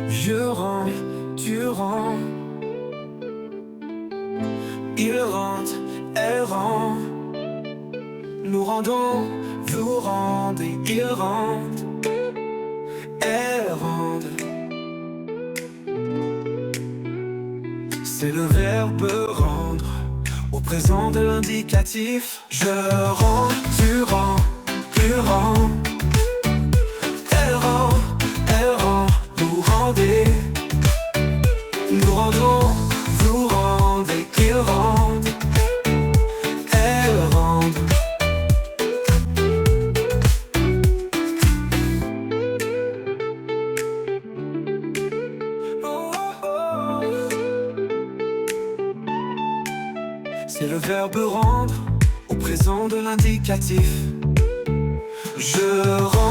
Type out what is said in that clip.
Je rends, tu rends. Il rentre, elle rend. Nous rendons, vous rendez. Il rentre, elle rende. C'est le verbe rendre au présent de l'indicatif. Je rends, tu rends, tu rends. Elle rend, vous rendez. Nous rendons, vous rendez. Ils rendent, elles rendent. Oh, oh, oh. C'est le verbe rendre au présent de l'indicatif. Je rends.